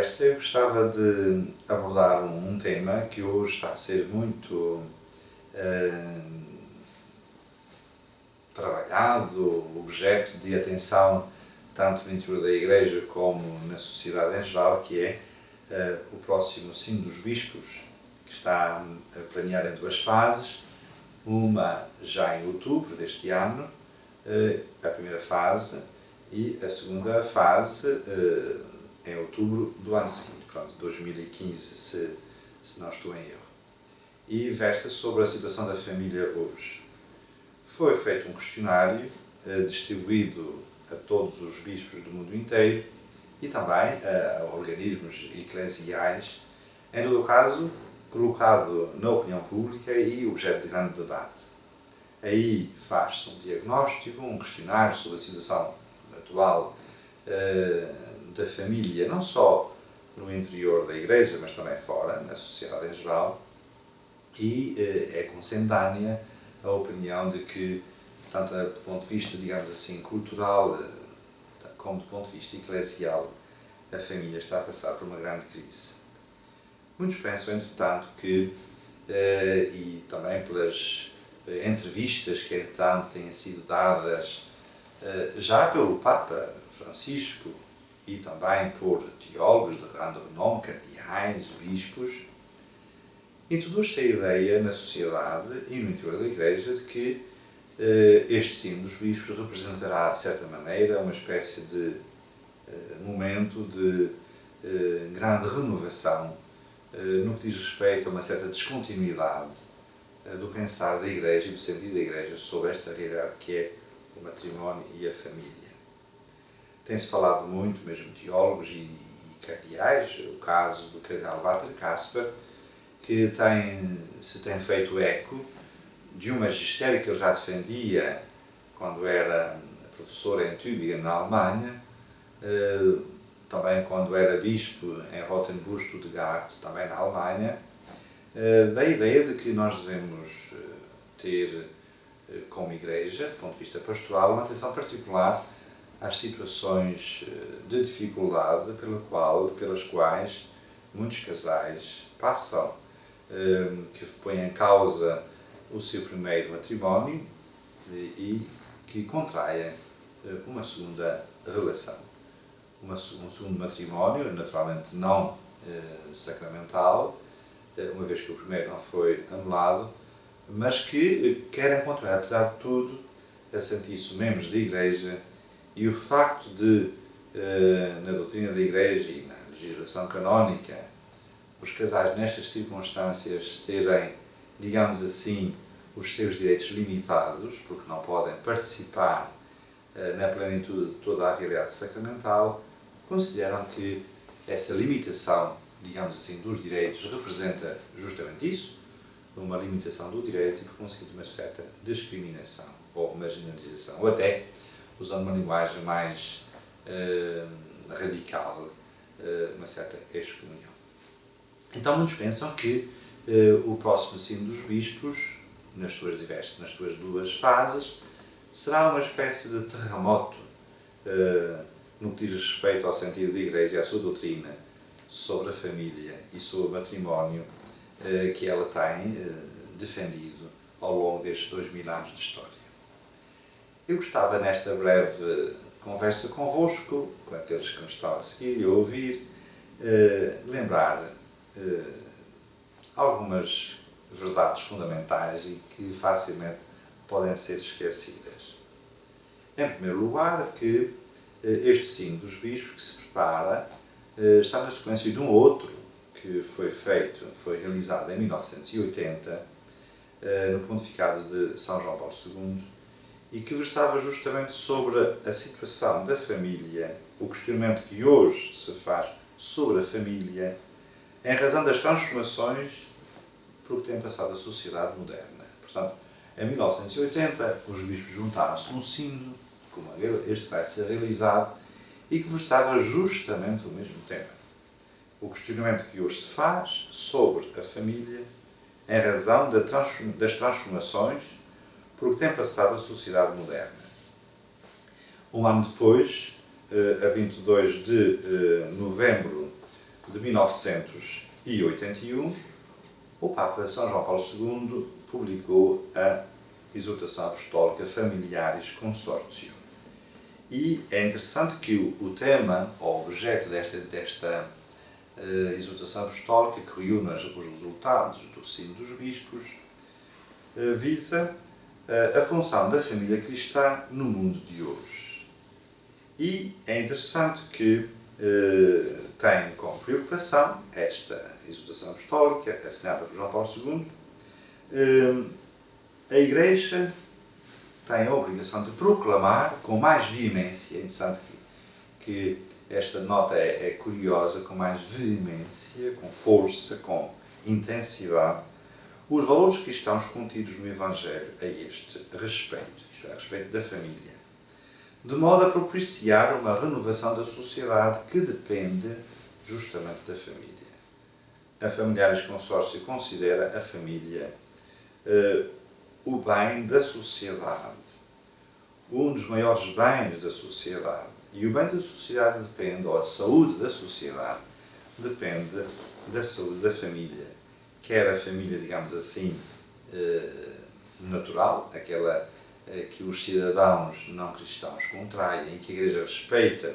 conversa eu gostava de abordar um tema que hoje está a ser muito trabalhado, objeto de atenção tanto no interior da Igreja como na sociedade em geral, que é o próximo Sínodo dos Bispos, que está planeado em duas fases, uma já em outubro deste ano, a primeira fase, e a segunda fase em outubro do ano seguinte, pronto, 2015, se não estou em erro. E versa sobre a situação da família hoje. Foi feito um questionário distribuído a todos os bispos do mundo inteiro e também a organismos eclesiais, em todo o caso colocado na opinião pública e objeto de grande debate. Aí faz-se um diagnóstico, um questionário sobre a situação atual da família, não só no interior da Igreja, mas também fora, na sociedade em geral, e é consentânea a opinião de que, tanto do ponto de vista, digamos assim, cultural, como do ponto de vista eclesial, a família está a passar por uma grande crise. Muitos pensam, entretanto, que, e também pelas entrevistas que, entretanto, têm sido dadas já pelo Papa Francisco e também por teólogos de grande renome, cardeais, bispos, introduz-se a ideia na sociedade e no interior da Igreja de que este Sínodo dos Bispos representará, de certa maneira, uma espécie de momento de grande renovação no que diz respeito a uma certa descontinuidade do pensar da Igreja e do sentido da Igreja sobre esta realidade que é o matrimónio e a família. Tem-se falado muito, mesmo teólogos e cardeais, o caso do cardeal Walter Kasper, que se tem feito eco de um magistério que ele já defendia quando era professor em Tübingen, na Alemanha, também quando era bispo em Rothenburg, Stuttgart, também na Alemanha, da ideia de que nós devemos ter, como Igreja, do ponto de vista pastoral, uma atenção particular às situações de dificuldade pelas quais muitos casais passam, que põem em causa o seu primeiro matrimónio e que contraem uma segunda relação. Um segundo matrimónio, naturalmente não sacramental, uma vez que o primeiro não foi anulado, mas que querem contrair, apesar de tudo, a sentir-se membros da Igreja, e o facto de, na doutrina da Igreja e na legislação canónica, os casais nestas circunstâncias terem, digamos assim, os seus direitos limitados, porque não podem participar na plenitude de toda a realidade sacramental, consideram que essa limitação, digamos assim, dos direitos representa justamente isso, uma limitação do direito e, por conseguinte, uma certa discriminação ou marginalização, ou até, usando uma linguagem mais radical, uma certa excomunhão. Então, muitos pensam que o próximo Sínodo dos Bispos, nas suas duas fases, será uma espécie de terremoto no que diz respeito ao sentido da Igreja e à sua doutrina sobre a família e sobre o matrimónio que ela tem defendido ao longo destes 2000 anos de história. Eu gostava, nesta breve conversa convosco, com aqueles que me estão a seguir e a ouvir, lembrar algumas verdades fundamentais e que facilmente podem ser esquecidas. Em primeiro lugar, que este Sínodo dos Bispos que se prepara está na sequência de um outro que foi realizado em 1980 no Pontificado de São João Paulo II e que versava justamente sobre a situação da família, o questionamento que hoje se faz sobre a família em razão das transformações por que tem passado a sociedade moderna. Portanto, em 1980, os bispos juntaram-se num sínodo, como este vai ser realizado, e que versava justamente o mesmo tema. O questionamento que hoje se faz sobre a família em razão das transformações por que tem passado a sociedade moderna. Um ano depois, a 22 de novembro de 1981, o Papa São João Paulo II publicou a Exortação Apostólica Familiaris Consortio. E é interessante que o tema, ou objeto desta exortação apostólica, que reúne os resultados do Sínodo dos Bispos, visa a função da família cristã no mundo de hoje. E é interessante que tem como preocupação esta exortação apostólica, assinada por João Paulo II, a Igreja tem a obrigação de proclamar com mais veemência, é interessante que esta nota é curiosa, com mais veemência, com força, com intensidade, os valores cristãos contidos no Evangelho a este respeito, isto é, a respeito da família, de modo a propiciar uma renovação da sociedade que depende justamente da família. A Familiaris Consortio considera a família o bem da sociedade, um dos maiores bens da sociedade. E o bem da sociedade depende, ou a saúde da sociedade, depende da saúde da família. Quer a família, digamos assim, natural, aquela que os cidadãos não cristãos contraem e que a Igreja respeita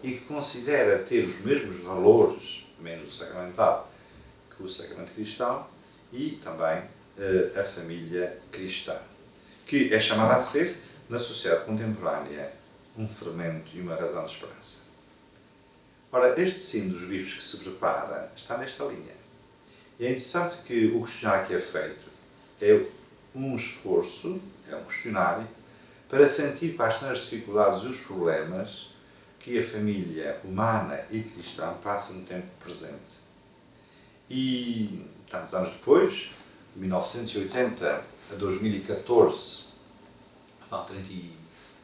e que considera ter os mesmos valores, menos o sacramental, que o sacramento cristão, e também a família cristã, que é chamada a ser, na sociedade contemporânea, um fermento e uma razão de esperança. Ora, este Sínodo dos Bispos que se prepara está nesta linha. E é interessante que o questionário que é feito é um esforço, é um questionário, para sentir quais são as dificuldades e os problemas que a família humana e cristã passa no tempo presente. E, tantos anos depois, de 1980 a 2014, vão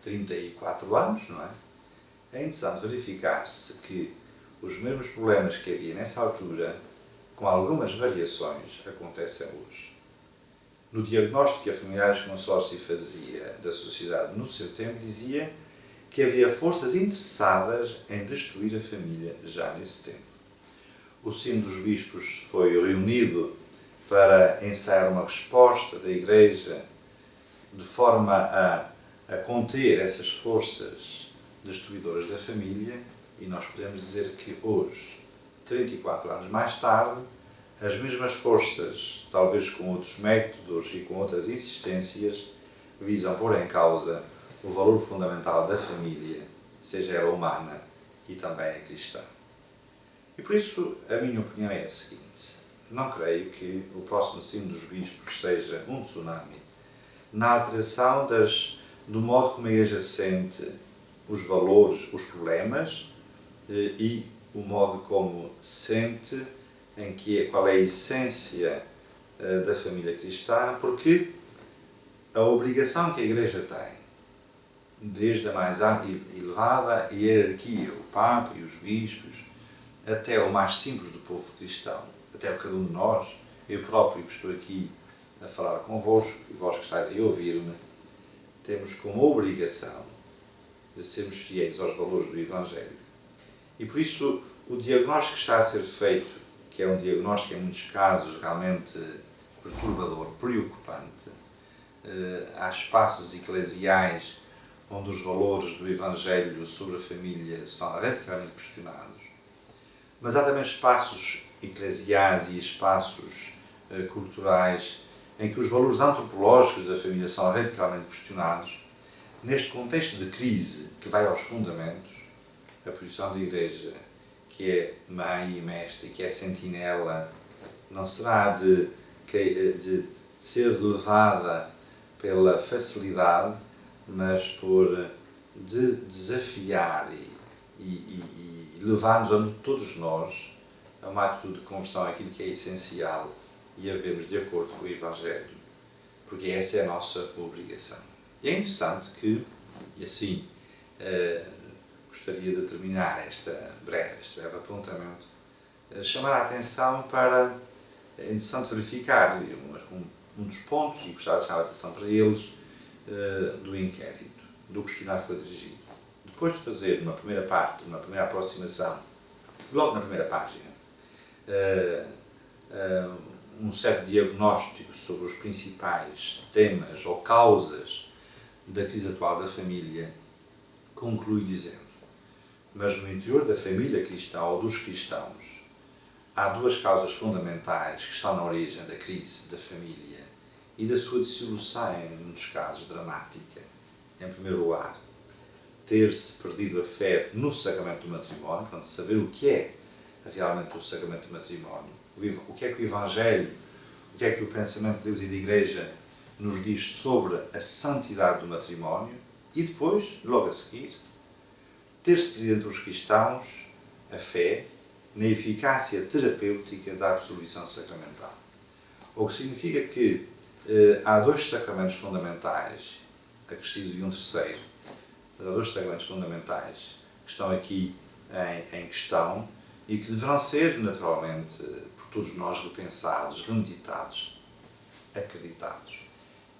34 anos, não é? É interessante verificar-se que os mesmos problemas que havia nessa altura, com algumas variações, acontecem hoje. No diagnóstico que a Familiaris Consortio fazia da sociedade no seu tempo, dizia que havia forças interessadas em destruir a família já nesse tempo. O Sínodo dos Bispos foi reunido para ensaiar uma resposta da Igreja de forma a conter essas forças destruidoras da família, e nós podemos dizer que hoje, 34 anos mais tarde, as mesmas forças, talvez com outros métodos e com outras insistências, visam pôr em causa o valor fundamental da família, seja ela humana e também a cristã. E por isso a minha opinião é a seguinte: não creio que o próximo Sínodo dos Bispos seja um tsunami na alteração do modo como a Igreja sente os valores, os problemas e o modo como sente qual é a essência da família cristã, porque a obrigação que a Igreja tem, desde a mais elevada hierarquia, o Papa e os Bispos, até o mais simples do povo cristão, até cada um de nós, eu próprio que estou aqui a falar convosco e vós que estáis aí a ouvir-me, temos como obrigação de sermos fiéis aos valores do Evangelho. E por isso o diagnóstico que está a ser feito, que é um diagnóstico em muitos casos realmente perturbador, preocupante, há espaços eclesiais onde os valores do Evangelho sobre a família são radicalmente questionados, mas há também espaços eclesiais e espaços culturais em que os valores antropológicos da família são radicalmente questionados. Neste contexto de crise que vai aos fundamentos, a posição da Igreja, que é mãe e mestre, que é sentinela, não será de ser levada pela facilidade, mas de desafiar e levar-nos a todos nós a uma atitude de conversão àquilo que é essencial e a vermos de acordo com o Evangelho, porque essa é a nossa obrigação. E é interessante que, e assim gostaria de terminar este breve apontamento, chamar a atenção para, é interessante verificar um dos pontos, e gostava de chamar a atenção para eles, do inquérito, do questionário que foi dirigido. Depois de fazer uma primeira parte, uma primeira aproximação, logo na primeira página, um certo diagnóstico sobre os principais temas ou causas da crise atual da família, conclui dizendo: mas no interior da família cristã ou dos cristãos há duas causas fundamentais que estão na origem da crise da família e da sua dissolução, em muitos casos, dramática. Em primeiro lugar, ter-se perdido a fé no sacramento do matrimónio, portanto, saber o que é realmente o sacramento do matrimónio, o que é que o Evangelho, o que é que o pensamento de Deus e da Igreja nos diz sobre a santidade do matrimónio, e depois, logo a seguir, ter-se perdido entre os cristãos a fé na eficácia terapêutica da absolvição sacramental. O que significa que há dois sacramentos fundamentais, acrescido de um terceiro, mas há dois sacramentos fundamentais que estão aqui em questão e que deverão ser, naturalmente, por todos nós repensados, remeditados, acreditados,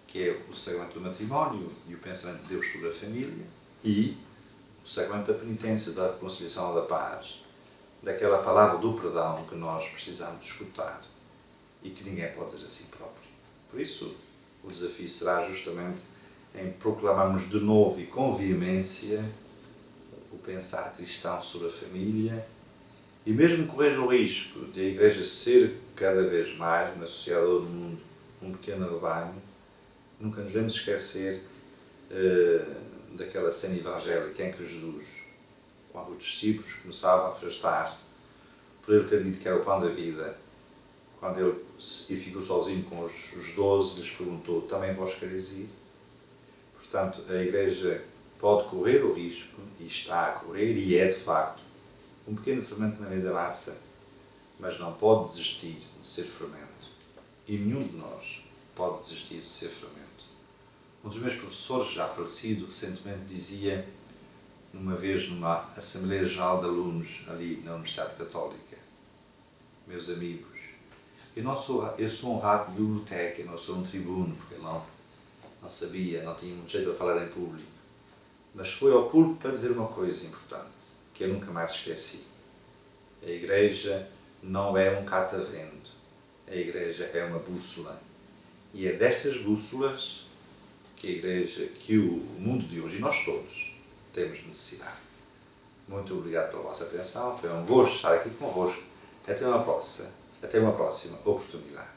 que é o sacramento do matrimónio e o pensamento de Deus sobre a família, e o sacramento da penitência, da reconciliação ou da paz, daquela palavra do perdão que nós precisamos de escutar e que ninguém pode dizer a si próprio. Por isso, o desafio será justamente em proclamarmos de novo e com veemência o pensar cristão sobre a família e mesmo correr o risco de a Igreja ser cada vez mais, na sociedade ou no mundo, um pequeno rebanho, nunca nos devemos esquecer daquela cena evangélica em que Jesus, quando os discípulos começavam a afastar-se, por ele ter dito que era o pão da vida, quando ele ficou sozinho com os 12, lhes perguntou: também vós quereis ir? Portanto, a Igreja pode correr o risco, e está a correr, e é de facto, um pequeno fermento na meia da massa, mas não pode desistir de ser fermento. E nenhum de nós pode desistir de ser fermento. Um dos meus professores, já falecido recentemente, dizia, uma vez numa Assembleia Geral de Alunos ali na Universidade Católica: meus amigos, eu sou um rato de biblioteca, eu não sou um tribuno, porque ele não sabia, não tinha muito jeito para falar em público, mas foi ao público para dizer uma coisa importante, que eu nunca mais esqueci. A Igreja não é um catavento, a Igreja é uma bússola, e é destas bússolas que a Igreja, que o mundo de hoje, e nós todos, temos necessidade. Muito obrigado pela vossa atenção, foi um gosto estar aqui convosco. Até uma próxima oportunidade.